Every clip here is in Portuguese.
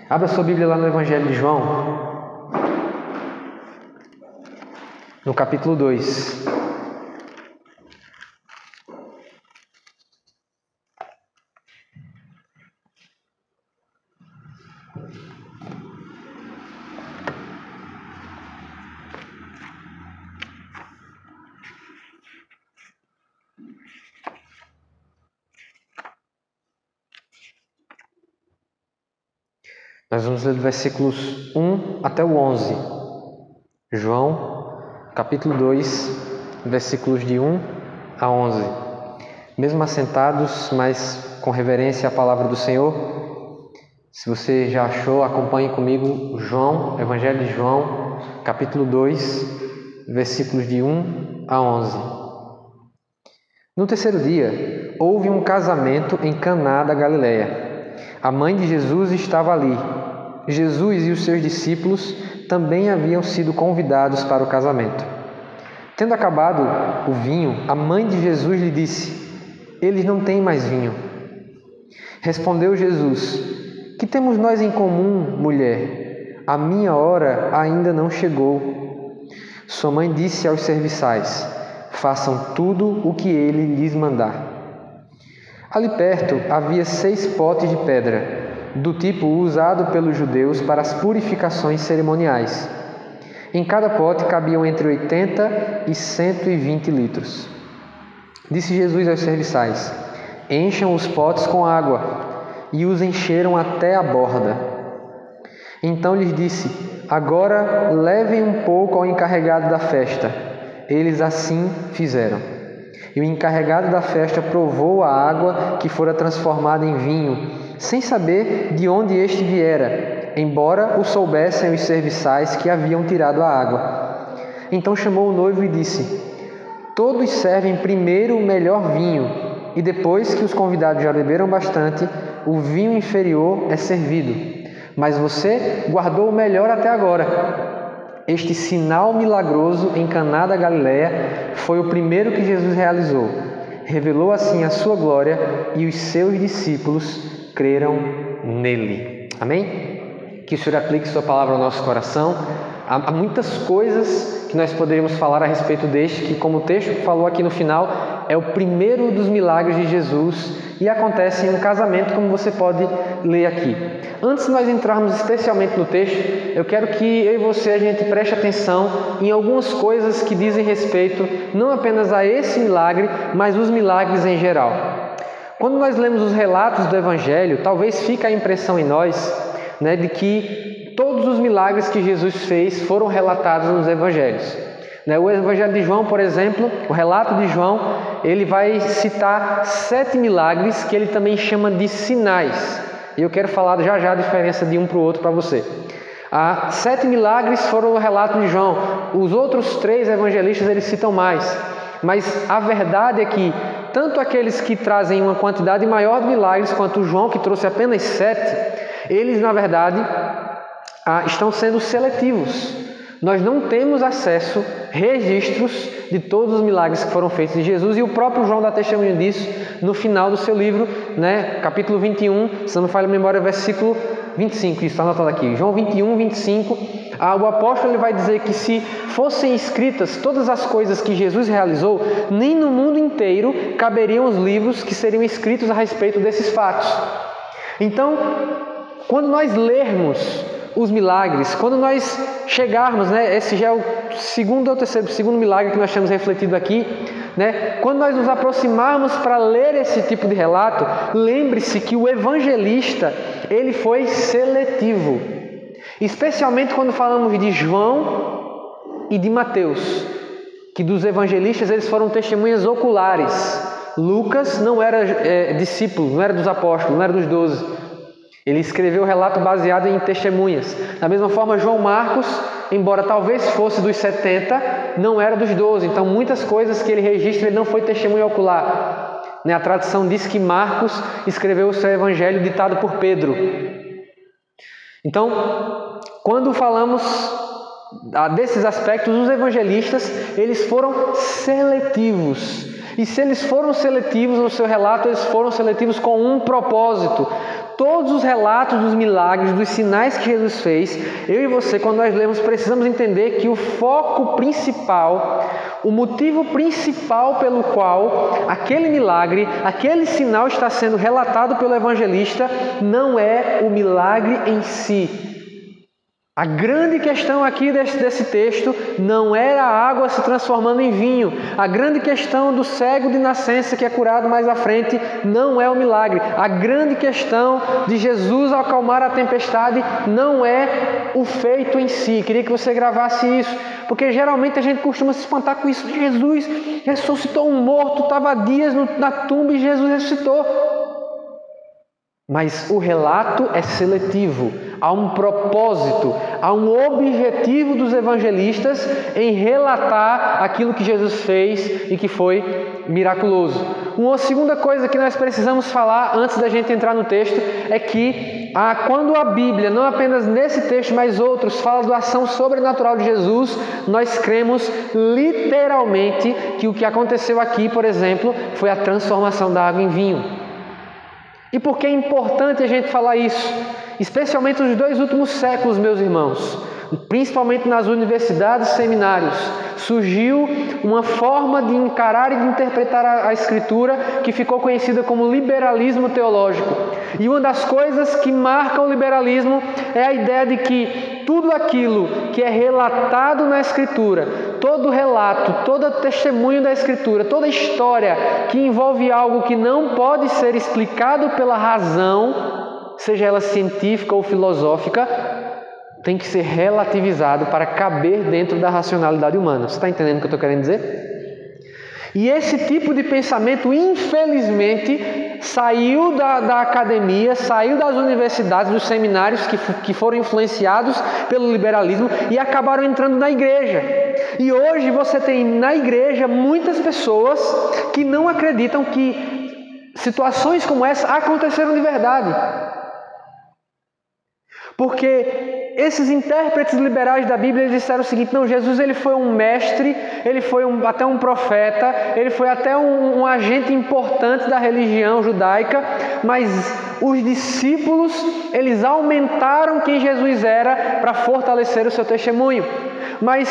Abra sua Bíblia lá no Evangelho de João, no capítulo 2. Nós vamos ler do versículos 1 até o 11. João, capítulo 2, versículos de 1 a 11. Mesmo assentados, mas com reverência à palavra do Senhor, se você já achou, acompanhe comigo João, Evangelho de João, capítulo 2, versículos de 1 a 11. No terceiro dia, houve um casamento em Caná da Galileia. A mãe de Jesus estava ali. Jesus e os seus discípulos também haviam sido convidados para o casamento. Tendo acabado o vinho, a mãe de Jesus lhe disse: "Eles não têm mais vinho." Respondeu Jesus: "Que temos nós em comum, mulher? A minha hora ainda não chegou." Sua mãe disse aos serviçais: "Façam tudo o que ele lhes mandar." Ali perto havia 6 potes de pedra, do tipo usado pelos judeus para as purificações cerimoniais. Em cada pote cabiam entre 80 e 120 litros. Disse Jesus aos serviçais: "Encham os potes com água." E os encheram até a borda. Então lhes disse: "Agora levem um pouco ao encarregado da festa." Eles assim fizeram. E o encarregado da festa provou a água que fora transformada em vinho, sem saber de onde este viera, embora o soubessem os serviçais que haviam tirado a água. Então chamou o noivo e disse: "Todos servem primeiro o melhor vinho, e depois que os convidados já beberam bastante, o vinho inferior é servido. Mas você guardou o melhor até agora." Este sinal milagroso em Caná da Galileia foi o primeiro que Jesus realizou. Revelou assim a sua glória e os seus discípulos creram nele. Amém? Que o Senhor aplique sua palavra ao nosso coração. Há muitas coisas que nós poderíamos falar a respeito deste, que, como o texto falou aqui no final, é o primeiro dos milagres de Jesus e acontece em um casamento, como você pode ler aqui. Antes de nós entrarmos especialmente no texto, eu quero que eu e você a gente preste atenção em algumas coisas que dizem respeito não apenas a esse milagre, mas os milagres em geral. Quando nós lemos os relatos do Evangelho, talvez fique a impressão em nós, de que todos os milagres que Jesus fez foram relatados nos Evangelhos. O Evangelho de João, por exemplo, o relato de João, ele vai citar 7 milagres que ele também chama de sinais. E eu quero falar já já a diferença de um para o outro para você. 7 milagres foram o relato de João. Os outros 3 evangelistas eles citam mais. Mas a verdade é que tanto aqueles que trazem uma quantidade maior de milagres, quanto João, que trouxe apenas 7, eles, na verdade, estão sendo seletivos. Nós não temos acesso, registros de todos os milagres que foram feitos de Jesus, e o próprio João dá testemunho disso no final do seu livro, capítulo 21, se não me falha a memória, versículo 25, isso está anotado aqui, João 21, 25, o apóstolo ele vai dizer que se fossem escritas todas as coisas que Jesus realizou, nem no mundo inteiro caberiam os livros que seriam escritos a respeito desses fatos. Então, quando nós lermos os milagres, quando nós chegarmos, esse já é o segundo milagre que nós temos refletido aqui, quando nós nos aproximarmos para ler esse tipo de relato, lembre-se que o evangelista, ele foi seletivo, especialmente quando falamos de João e de Mateus, que dos evangelistas eles foram testemunhas oculares. Lucas não era discípulo, não era dos apóstolos, não era dos 12. Ele escreveu o relato baseado em testemunhas. Da mesma forma, João Marcos, embora talvez fosse dos 70, não era dos 12. Então, muitas coisas que ele registra, ele não foi testemunha ocular. A tradição diz que Marcos escreveu o seu evangelho ditado por Pedro. Então, quando falamos desses aspectos, os evangelistas, eles foram seletivos. E se eles foram seletivos no seu relato, eles foram seletivos com um propósito. Todos os relatos dos milagres, dos sinais que Jesus fez, eu e você, quando nós lemos, precisamos entender que o foco principal, o motivo principal pelo qual aquele milagre, aquele sinal está sendo relatado pelo evangelista, não é o milagre em si. A grande questão aqui desse texto não era a água se transformando em vinho. A grande questão do cego de nascença que é curado mais à frente não é o milagre. A grande questão de Jesus acalmar a tempestade não é o feito em si. Queria que você gravasse isso, porque geralmente a gente costuma se espantar com isso. Jesus ressuscitou um morto, estava há dias na tumba e Jesus ressuscitou. Mas o relato é seletivo, há um propósito, há um objetivo dos evangelistas em relatar aquilo que Jesus fez e que foi miraculoso. Uma segunda coisa que nós precisamos falar antes da gente entrar no texto é que quando a Bíblia, não apenas nesse texto, mas outros, fala da ação sobrenatural de Jesus, nós cremos literalmente que o que aconteceu aqui, por exemplo, foi a transformação da água em vinho. E por que é importante a gente falar isso? Especialmente nos 2 últimos séculos, meus irmãos, principalmente nas universidades e seminários, surgiu uma forma de encarar e de interpretar a Escritura que ficou conhecida como liberalismo teológico. E uma das coisas que marca o liberalismo é a ideia de que tudo aquilo que é relatado na Escritura, todo relato, todo testemunho da Escritura, toda história que envolve algo que não pode ser explicado pela razão, seja ela científica ou filosófica, tem que ser relativizado para caber dentro da racionalidade humana. Você está entendendo o que eu estou querendo dizer? E esse tipo de pensamento, infelizmente, saiu da academia, saiu das universidades, dos seminários que foram influenciados pelo liberalismo e acabaram entrando na igreja. E hoje você tem na igreja muitas pessoas que não acreditam que situações como essa aconteceram de verdade. Porque esses intérpretes liberais da Bíblia, eles disseram o seguinte: não, Jesus ele foi um mestre, ele foi até um profeta, ele foi até um agente importante da religião judaica, mas os discípulos, eles aumentaram quem Jesus era para fortalecer o seu testemunho. Mas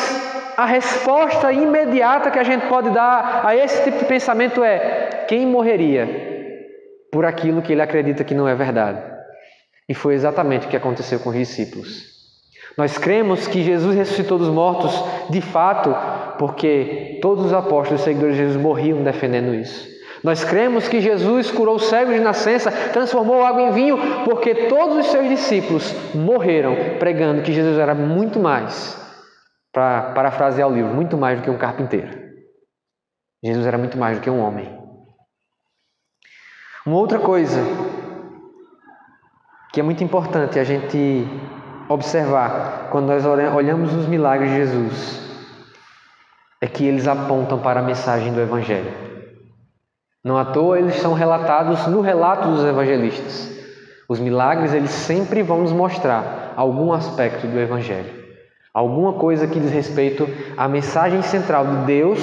a resposta imediata que a gente pode dar a esse tipo de pensamento é: quem morreria por aquilo que ele acredita que não é verdade? E foi exatamente o que aconteceu com os discípulos. Nós cremos que Jesus ressuscitou dos mortos de fato, porque todos os apóstolos e seguidores de Jesus morriam defendendo isso. Nós cremos que Jesus curou cegos de nascença, transformou água em vinho, porque todos os seus discípulos morreram pregando que Jesus era muito mais, para parafrasear o livro, muito mais do que um carpinteiro. Jesus era muito mais do que um homem. Uma outra coisa que é muito importante a gente observar quando nós olhamos os milagres de Jesus é que eles apontam para a mensagem do Evangelho. Não à toa eles são relatados no relato dos evangelistas. Os milagres, eles sempre vão nos mostrar algum aspecto do Evangelho, alguma coisa que diz respeito à mensagem central de Deus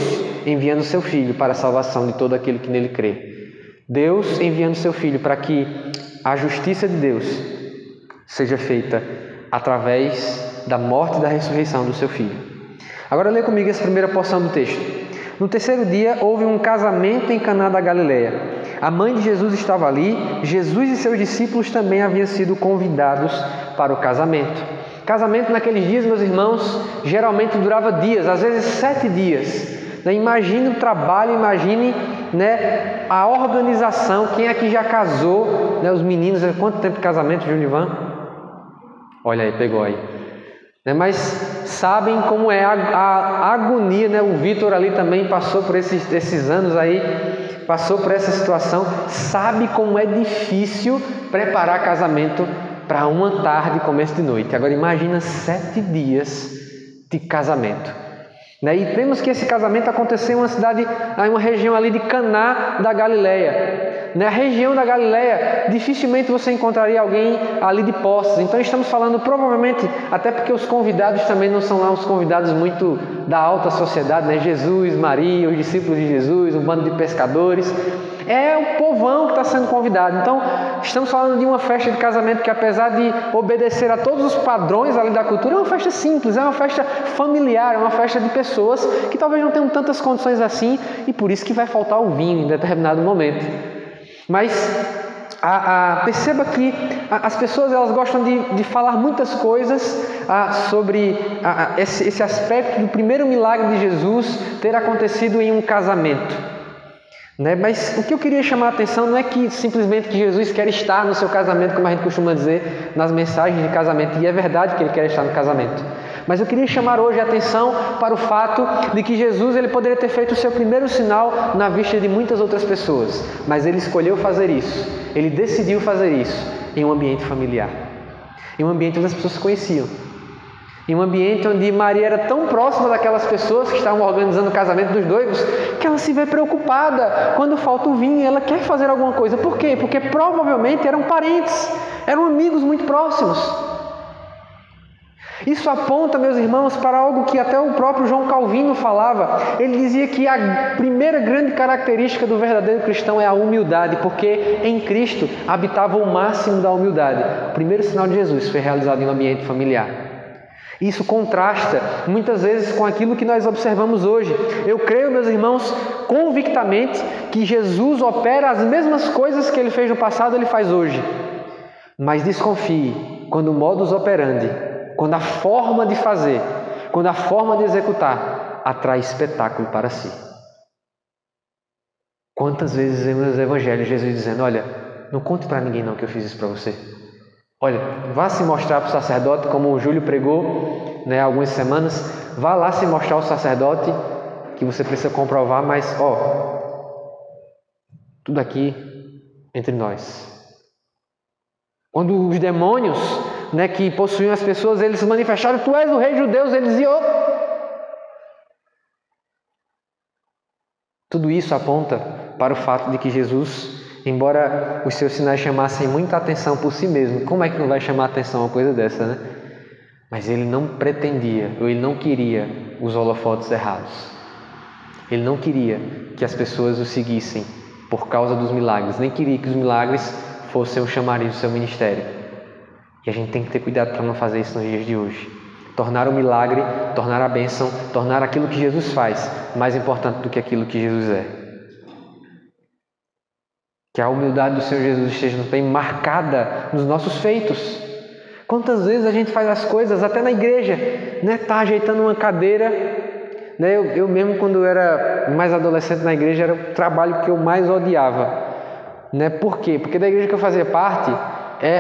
enviando seu Filho para a salvação de todo aquele que nele crê. Deus enviando seu Filho para que a justiça de Deus seja feita através da morte e da ressurreição do seu Filho. Agora lê comigo essa primeira porção do texto. No 3º dia houve um casamento em Caná da Galileia. A mãe de Jesus estava ali. Jesus e seus discípulos também haviam sido convidados para o casamento. Casamento naqueles dias, meus irmãos, geralmente durava dias, às vezes 7 dias. Imagine o trabalho, imagine a organização. Quem aqui já casou, os meninos, quanto tempo de casamento, Junivan? Olha aí, pegou aí. Mas sabem como é a agonia, o Vitor ali também passou por esses anos aí, passou por essa situação, sabe como é difícil preparar casamento para uma tarde, começo de noite. Agora imagina 7 dias de casamento. E temos que esse casamento aconteceu em uma cidade, em uma região ali de Caná da Galileia. Na região da Galileia, dificilmente você encontraria alguém ali de posses. Então estamos falando provavelmente, até porque os convidados também não são lá uns convidados muito da alta sociedade, né? Jesus, Maria, os discípulos de Jesus, um bando de pescadores. É o povão que está sendo convidado. Então, estamos falando de uma festa de casamento que, apesar de obedecer a todos os padrões ali da cultura, é uma festa simples, é uma festa familiar, é uma festa de pessoas que talvez não tenham tantas condições assim e por isso que vai faltar o vinho em determinado momento. Mas perceba que as pessoas elas gostam de falar muitas coisas sobre esse aspecto do primeiro milagre de Jesus ter acontecido em um casamento. Mas o que eu queria chamar a atenção não é que simplesmente que Jesus quer estar no seu casamento, como a gente costuma dizer nas mensagens de casamento, e é verdade que ele quer estar no casamento. Mas eu queria chamar hoje a atenção para o fato de que Jesus ele poderia ter feito o seu primeiro sinal na vista de muitas outras pessoas, mas ele escolheu fazer isso, ele decidiu fazer isso em um ambiente familiar, em um ambiente onde as pessoas se conheciam. Em um ambiente onde Maria era tão próxima daquelas pessoas que estavam organizando o casamento dos noivos, que ela se vê preocupada quando falta o vinho e ela quer fazer alguma coisa. Por quê? Porque provavelmente eram parentes, eram amigos muito próximos. Isso aponta, meus irmãos, para algo que até o próprio João Calvino falava. Ele dizia que a primeira grande característica do verdadeiro cristão é a humildade, porque em Cristo habitava o máximo da humildade. O primeiro sinal de Jesus foi realizado em um ambiente familiar. Isso contrasta muitas vezes com aquilo que nós observamos hoje. Eu creio, meus irmãos, convictamente que Jesus opera as mesmas coisas que ele fez no passado, ele faz hoje. Mas desconfie quando o modus operandi, quando a forma de fazer, quando a forma de executar atrai espetáculo para si. Quantas vezes vemos nos evangelhos Jesus dizendo: olha, não conte para ninguém não que eu fiz isso para você. Olha, vá se mostrar para o sacerdote, como o Júlio pregou, algumas semanas. Vá lá se mostrar ao sacerdote, que você precisa comprovar, mas, tudo aqui entre nós. Quando os demônios, que possuíam as pessoas, eles se manifestaram: tu és o rei judeu, eles diziam: Tudo isso aponta para o fato de que Jesus, embora os seus sinais chamassem muita atenção por si mesmo, como é que não vai chamar atenção uma coisa dessa, né? Mas ele não pretendia, ou ele não queria os holofotes errados. Ele não queria que as pessoas o seguissem por causa dos milagres, nem queria que os milagres fossem o chamariz do seu ministério. E a gente tem que ter cuidado para não fazer isso nos dias de hoje. Tornar o milagre, tornar a bênção, tornar aquilo que Jesus faz mais importante do que aquilo que Jesus é. Que a humildade do Senhor Jesus esteja bem marcada nos nossos feitos. Quantas vezes a gente faz as coisas, até na igreja, tá ajeitando uma cadeira. Eu mesmo, quando eu era mais adolescente na igreja, era o trabalho que eu mais odiava. Por quê? Porque da igreja que eu fazia parte,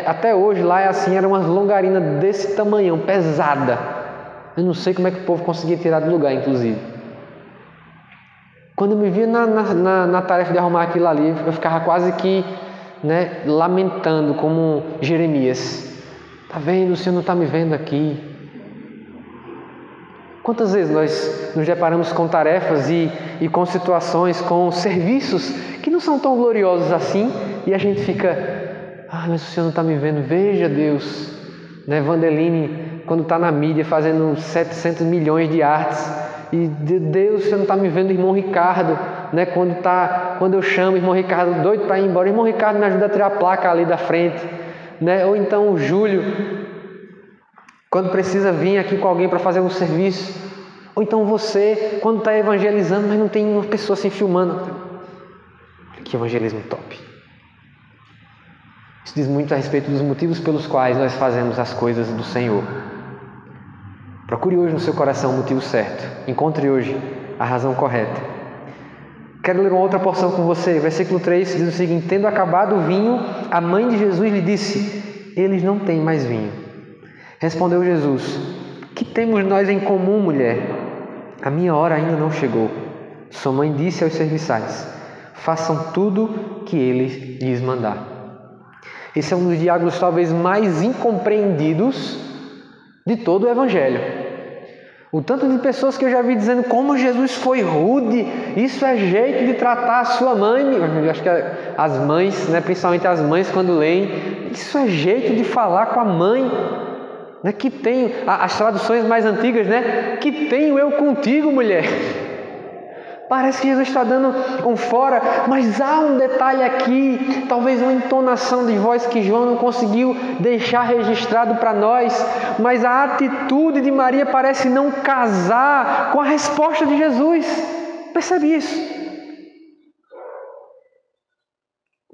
até hoje lá era umas longarinas desse tamanhão, pesada. Eu não sei como é que o povo conseguia tirar do lugar, inclusive. Quando eu me via na tarefa de arrumar aquilo ali, eu ficava quase que lamentando, como Jeremias. Tá vendo? O Senhor não está me vendo aqui. Quantas vezes nós nos deparamos com tarefas e com situações, com serviços que não são tão gloriosos assim, e a gente fica: mas o Senhor não está me vendo. Veja, Deus. Vandeline, quando está na mídia fazendo 700 milhões de artes, e Deus, o Senhor não está me vendo. Irmão Ricardo, quando eu chamo irmão Ricardo doido para ir embora, irmão Ricardo me ajuda a tirar a placa ali da frente, ou então o Júlio, quando precisa vir aqui com alguém para fazer um serviço, ou então você, quando está evangelizando, mas não tem uma pessoa assim filmando. Que evangelismo top! Isso diz muito a respeito dos motivos pelos quais nós fazemos as coisas do Senhor. Procure hoje no seu coração o motivo certo. Encontre hoje a razão correta. Quero ler uma outra porção com você. Versículo 3 diz o seguinte: tendo acabado o vinho, a mãe de Jesus lhe disse: eles não têm mais vinho. Respondeu Jesus: que temos nós em comum, mulher? A minha hora ainda não chegou. Sua mãe disse aos serviçais: façam tudo que ele lhes mandar. Esse é um dos diálogos talvez mais incompreendidos de todo o Evangelho. O tanto de pessoas que eu já vi dizendo como Jesus foi rude, isso é jeito de tratar a sua mãe. Eu acho que as mães, né, principalmente as mães quando leem, isso é jeito de falar com a mãe. Né, que tenho, as traduções mais antigas, né? Que tenho eu contigo, mulher. Parece que Jesus está dando um fora, mas há um detalhe aqui, talvez uma entonação de voz que João não conseguiu deixar registrado para nós, mas a atitude de Maria parece não casar com a resposta de Jesus. Percebe isso?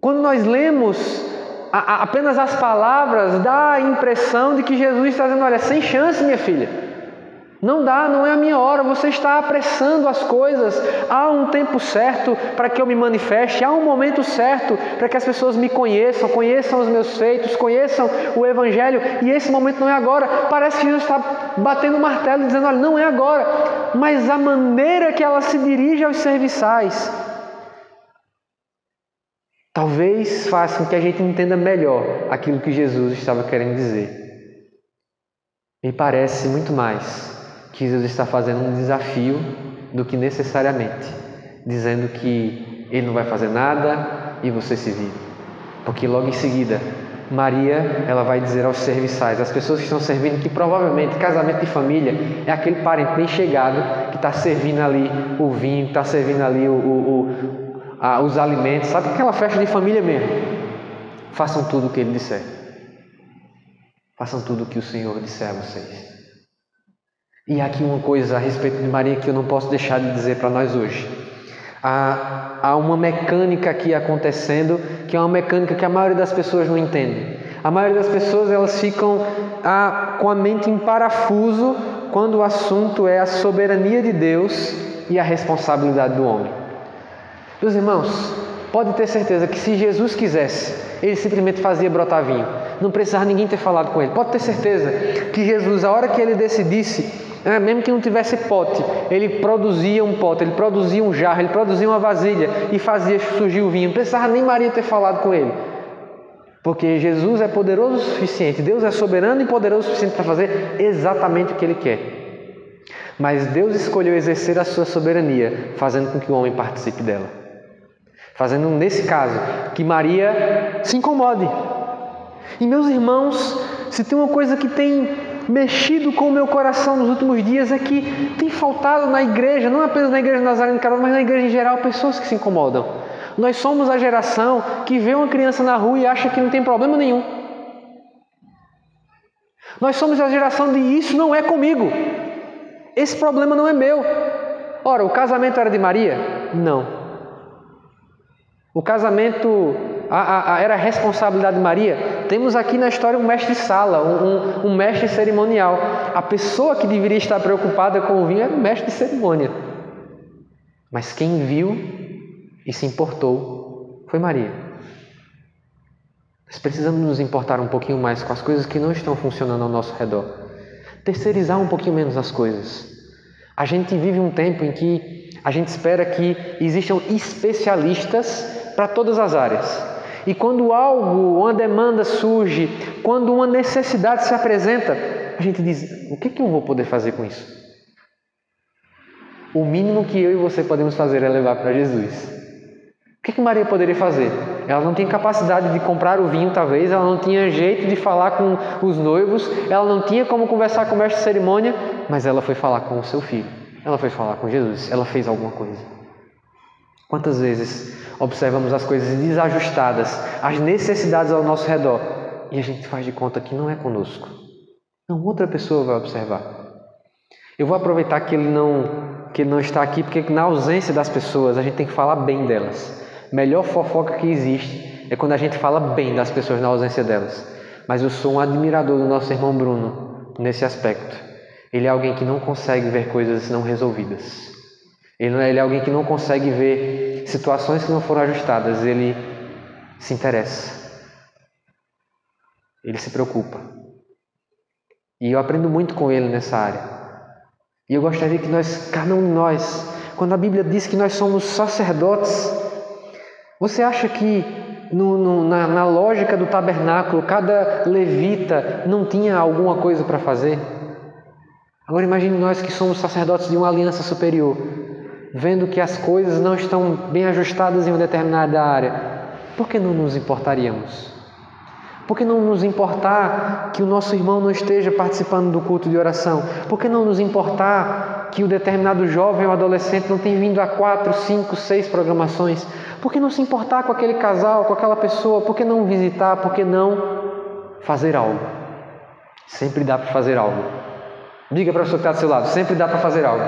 Quando nós lemos apenas as palavras, dá a impressão de que Jesus está dizendo: olha, sem chance, minha filha. Não dá, não é a minha hora, você está apressando as coisas. Há um tempo certo para que eu me manifeste, há um momento certo para que as pessoas me conheçam, conheçam os meus feitos, conheçam o Evangelho, e esse momento não é agora. Parece que Jesus está batendo o martelo dizendo: olha, não é agora, mas a maneira que ela se dirige aos serviçais talvez faça com que a gente entenda melhor aquilo que Jesus estava querendo dizer. Me parece muito mais que Jesus está fazendo um desafio do que necessariamente dizendo que Ele não vai fazer nada e você se vire. Porque logo em seguida, Maria, ela vai dizer aos serviçais, as pessoas que estão servindo, que provavelmente casamento de família é aquele parente bem chegado que está servindo ali o vinho, que está servindo ali os alimentos, sabe, aquela festa de família mesmo. Façam tudo o que Ele disser. Façam tudo o que o Senhor disser a vocês. E aqui uma coisa a respeito de Maria que eu não posso deixar de dizer para nós hoje. Há uma mecânica aqui acontecendo, que é uma mecânica que a maioria das pessoas não entende. A maioria das pessoas, elas ficam com a mente em parafuso quando o assunto é a soberania de Deus e a responsabilidade do homem. Meus irmãos, pode ter certeza que se Jesus quisesse, Ele simplesmente fazia brotar vinho. Não precisava ninguém ter falado com Ele. Pode ter certeza que Jesus, a hora que Ele decidisse, mesmo que não tivesse pote, Ele produzia um pote, Ele produzia um jarro, Ele produzia uma vasilha e fazia surgir o vinho. Não precisava nem Maria ter falado com Ele. Porque Jesus é poderoso o suficiente, Deus é soberano e poderoso o suficiente para fazer exatamente o que Ele quer. Mas Deus escolheu exercer a sua soberania, fazendo com que o homem participe dela. Fazendo, nesse caso, que Maria se incomode. E meus irmãos, se tem uma coisa que tem mexido com o meu coração nos últimos dias é que tem faltado na igreja, não apenas na igreja de Nazaré de Carol, mas na igreja em geral, pessoas que se incomodam. Nós somos a geração que vê uma criança na rua e acha que não tem problema nenhum. Nós somos a geração de isso não é comigo. Esse problema não é meu. Ora, o casamento era de Maria? Não. O casamento era responsabilidade de Maria? Temos aqui na história um mestre-sala, um mestre cerimonial. A pessoa que deveria estar preocupada com o vinho era o mestre de cerimônia. Mas quem viu e se importou foi Maria. Nós precisamos nos importar um pouquinho mais com as coisas que não estão funcionando ao nosso redor. Terceirizar um pouquinho menos as coisas. A gente vive um tempo em que a gente espera que existam especialistas para todas as áreas. E quando uma demanda surge, quando uma necessidade se apresenta, a gente diz: o que eu vou poder fazer com isso? O mínimo que eu e você podemos fazer é levar para Jesus. O que Maria poderia fazer? Ela não tinha capacidade de comprar o vinho, talvez, ela não tinha jeito de falar com os noivos, ela não tinha como conversar com o mestre de cerimônia, mas ela foi falar com o seu filho, ela foi falar com Jesus, ela fez alguma coisa. Quantas vezes observamos as coisas desajustadas, as necessidades ao nosso redor, e a gente faz de conta que não é conosco. Não, outra pessoa vai observar. Eu vou aproveitar que ele não está aqui, porque na ausência das pessoas a gente tem que falar bem delas. Melhor fofoca que existe é quando a gente fala bem das pessoas na ausência delas. Mas eu sou um admirador do nosso irmão Bruno nesse aspecto. Ele é alguém que não consegue ver coisas não resolvidas. Ele é alguém que não consegue ver situações que não foram ajustadas. Ele se interessa. Ele se preocupa. E eu aprendo muito com ele nessa área. E eu gostaria que cada um de nós, quando a Bíblia diz que nós somos sacerdotes, você acha que na lógica do tabernáculo, cada levita não tinha alguma coisa para fazer? Agora imagine nós que somos sacerdotes de uma aliança superior, vendo que as coisas não estão bem ajustadas em uma determinada área. Por que não nos importaríamos? Por que não nos importar que o nosso irmão não esteja participando do culto de oração? Por que não nos importar que o determinado jovem ou adolescente não tenha vindo a 4, 5, 6 programações? Por que não se importar com aquele casal, com aquela pessoa? Por que não visitar? Por que não fazer algo? Sempre dá para fazer algo. Diga para a pessoa que está do seu lado, sempre dá para fazer algo.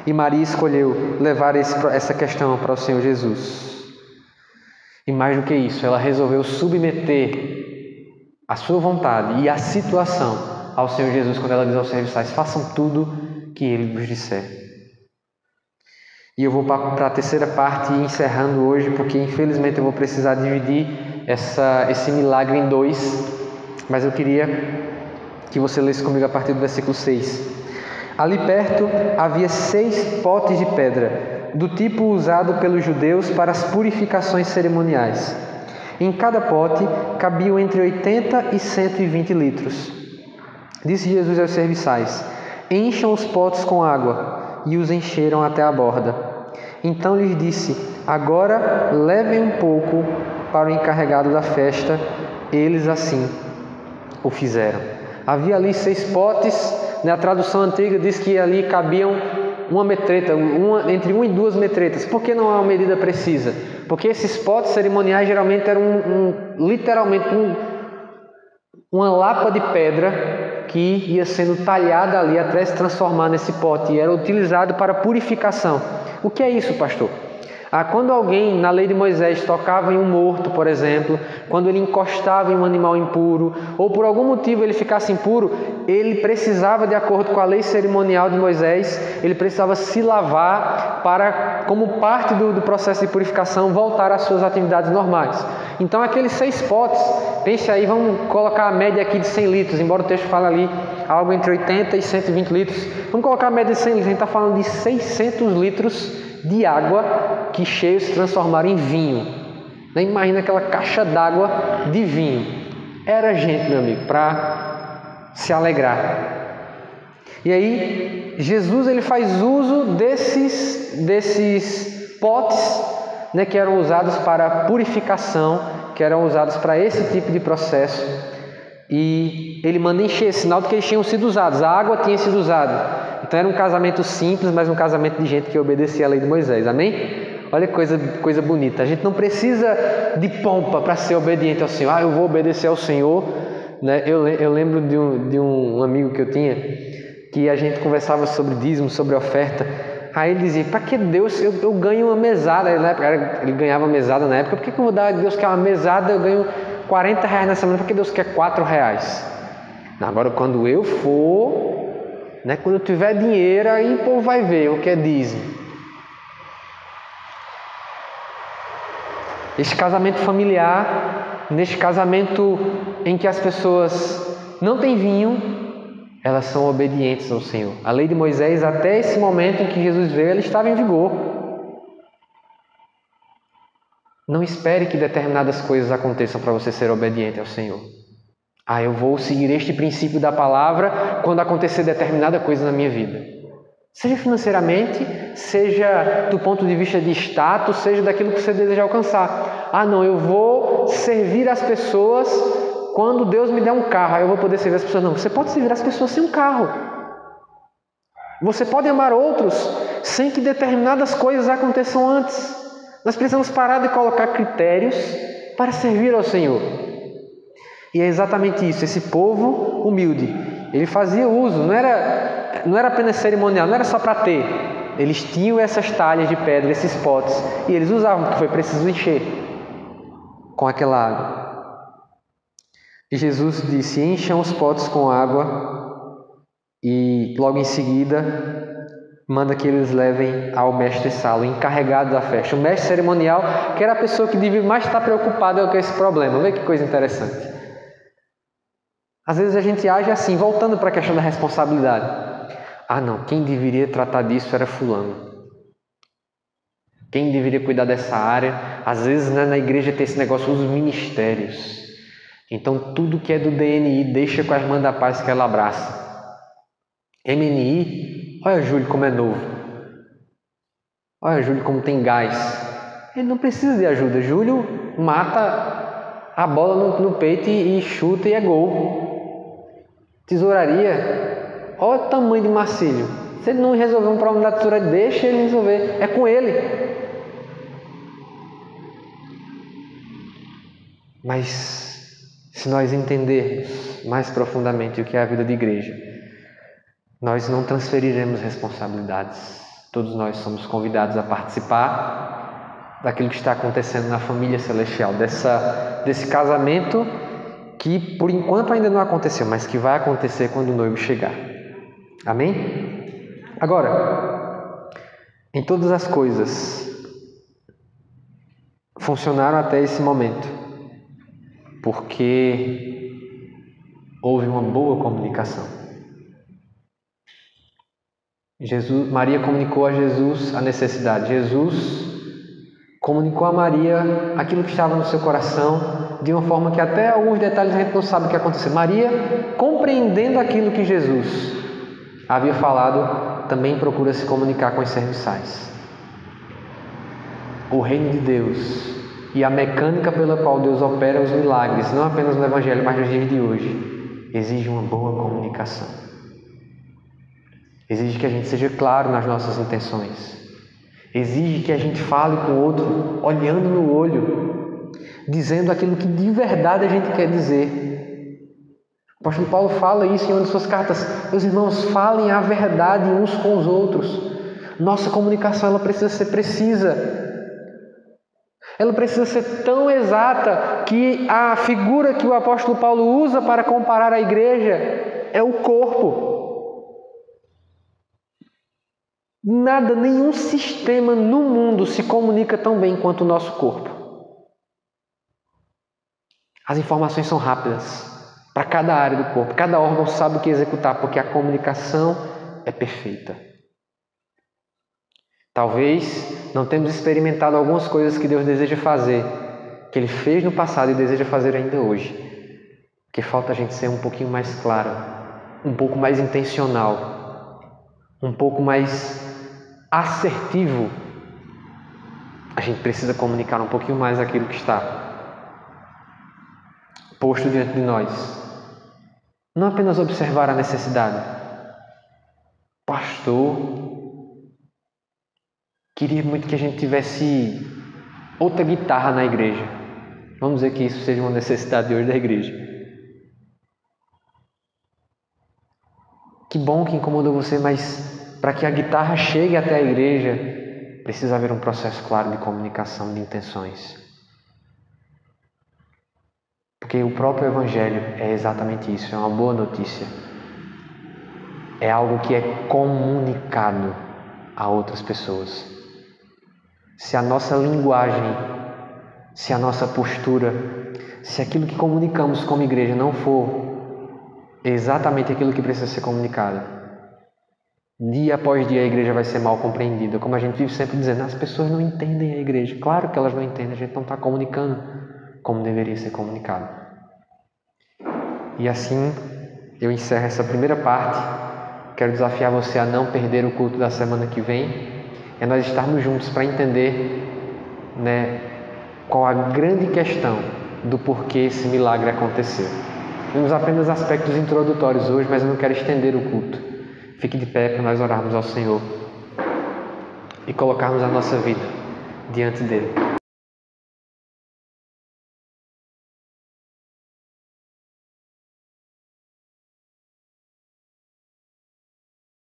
E Maria escolheu levar essa questão para o Senhor Jesus. E mais do que isso, ela resolveu submeter a sua vontade e a situação ao Senhor Jesus, quando ela diz aos serviçais: façam tudo que Ele vos disser. E eu vou para a terceira parte, encerrando hoje, porque infelizmente eu vou precisar dividir esse milagre em 2, mas eu queria que você lesse comigo a partir do versículo 6. Ali perto havia 6 potes de pedra, do tipo usado pelos judeus para as purificações cerimoniais. Em cada pote cabiam entre 80 e 120 litros. Disse Jesus aos serviçais: encham os potes com água, e os encheram até a borda. Então lhes disse: agora levem um pouco para o encarregado da festa. Eles assim o fizeram. Havia ali 6 potes. Na tradução antiga diz que ali cabiam uma metreta, entre 1 e 2 metretas. Por que não é uma medida precisa? Porque esses potes cerimoniais geralmente eram literalmente uma lapa de pedra que ia sendo talhada ali até se transformar nesse pote, e era utilizado para purificação. O que é isso, pastor? Quando alguém, na lei de Moisés, tocava em um morto, por exemplo, quando ele encostava em um animal impuro, ou por algum motivo ele ficasse impuro, ele precisava, de acordo com a lei cerimonial de Moisés, ele precisava se lavar para, como parte do processo de purificação, voltar às suas atividades normais. Então aqueles 6 potes, pense aí, vamos colocar a média aqui de 100 litros, embora o texto fale ali algo entre 80 e 120 litros, vamos colocar a média de 100 litros, a gente está falando de 600 litros de água que cheios se transformaram em vinho. Imagina aquela caixa d'água de vinho. Era gente, meu amigo, para se alegrar. E aí, Jesus ele faz uso desses potes, que eram usados para purificação, que eram usados para esse tipo de processo. E ele manda encher, sinal de que eles tinham sido usados. A água tinha sido usada. Então era um casamento simples, mas um casamento de gente que obedecia à lei de Moisés. Amém? Olha que coisa bonita. A gente não precisa de pompa para ser obediente ao Senhor. Eu vou obedecer ao Senhor. Eu lembro de um amigo que eu tinha, que a gente conversava sobre dízimo, sobre oferta. Aí ele dizia: para que Deus, eu ganho uma mesada. Na época, ele ganhava mesada na época. Por que eu vou dar a Deus que é uma mesada? Eu ganho R$40 na semana. Por que Deus quer R$4? Agora, quando eu for... quando eu tiver dinheiro, aí o povo vai ver o que é dízimo. Este casamento familiar, neste casamento em que as pessoas não têm vinho, elas são obedientes ao Senhor. A lei de Moisés, até esse momento em que Jesus veio, ela estava em vigor. Não espere que determinadas coisas aconteçam para você ser obediente ao Senhor. Eu vou seguir este princípio da palavra quando acontecer determinada coisa na minha vida. Seja financeiramente, seja do ponto de vista de status, seja daquilo que você deseja alcançar. Não, eu vou servir as pessoas quando Deus me der um carro. Aí eu vou poder servir as pessoas. Não, você pode servir as pessoas sem um carro. Você pode amar outros sem que determinadas coisas aconteçam antes. Nós precisamos parar de colocar critérios para servir ao Senhor. E é exatamente isso, esse povo humilde, ele fazia uso, não era apenas cerimonial, não era só para ter. Eles tinham essas talhas de pedra, esses potes, e eles usavam, porque foi preciso encher com aquela água. E Jesus disse: encham os potes com água, e logo em seguida manda que eles levem ao mestre-sala, o encarregado da festa. O mestre cerimonial, que era a pessoa que devia mais estar preocupada com esse problema. Vê que coisa interessante. Às vezes a gente age assim, voltando para a questão da responsabilidade. Não, quem deveria tratar disso era fulano. Quem deveria cuidar dessa área? Às vezes, na igreja tem esse negócio, os ministérios. Então tudo que é do DNI deixa com a irmã da paz que ela abraça. MNI, olha Júlio como é novo. Olha Júlio como tem gás. Ele não precisa de ajuda. Júlio mata a bola no peito e chuta e é gol. Tesouraria, olha o tamanho de Marcílio. Se ele não resolver um problema da tesouraria, deixa ele resolver. É com ele. Mas se nós entendermos mais profundamente o que é a vida de igreja, nós não transferiremos responsabilidades. Todos nós somos convidados a participar daquilo que está acontecendo na família celestial, desse casamento que por enquanto ainda não aconteceu, mas que vai acontecer quando o noivo chegar. Amém? Agora, em todas as coisas funcionaram até esse momento, porque houve uma boa comunicação. Maria comunicou a Jesus a necessidade. Jesus comunicou a Maria aquilo que estava no seu coração de uma forma que até alguns detalhes a gente não sabe o que aconteceu. Maria, compreendendo aquilo que Jesus havia falado, também procura se comunicar com os serviçais. O reino de Deus e a mecânica pela qual Deus opera os milagres, não apenas no Evangelho, mas nos dias de hoje, exige uma boa comunicação. Exige que a gente seja claro nas nossas intenções. Exige que a gente fale com o outro, olhando no olho, dizendo aquilo que de verdade a gente quer dizer. O apóstolo Paulo fala isso em uma de suas cartas. Meus irmãos, falem a verdade uns com os outros. Nossa comunicação ela precisa ser precisa. Ela precisa ser tão exata que a figura que o apóstolo Paulo usa para comparar a igreja é o corpo. Nada, nenhum sistema no mundo se comunica tão bem quanto o nosso corpo. As informações são rápidas para cada área do corpo. Cada órgão sabe o que executar, porque a comunicação é perfeita. Talvez não tenhamos experimentado algumas coisas que Deus deseja fazer, que Ele fez no passado e deseja fazer ainda hoje. Porque falta a gente ser um pouquinho mais claro, um pouco mais intencional, um pouco mais assertivo. A gente precisa comunicar um pouquinho mais aquilo que está posto diante de nós. Não apenas observar a necessidade. Pastor, queria muito que a gente tivesse outra guitarra na igreja. Vamos dizer que isso seja uma necessidade de hoje da igreja. Que bom que incomodou você, mas para que a guitarra chegue até a igreja, precisa haver um processo claro de comunicação de intenções. Porque o próprio Evangelho é exatamente isso, é uma boa notícia. É algo que é comunicado a outras pessoas. Se a nossa linguagem, se a nossa postura, se aquilo que comunicamos como igreja não for exatamente aquilo que precisa ser comunicado, dia após dia a igreja vai ser mal compreendida. Como a gente vive sempre dizendo, as pessoas não entendem a igreja. Claro que elas não entendem, a gente não está comunicando como deveria ser comunicado. E assim eu encerro essa primeira parte. Quero desafiar você a não perder o culto da semana que vem. É nós estarmos juntos para entender, qual a grande questão do porquê esse milagre aconteceu. Vimos apenas aspectos introdutórios hoje, mas eu não quero estender o culto. Fique de pé para nós orarmos ao Senhor e colocarmos a nossa vida diante dele.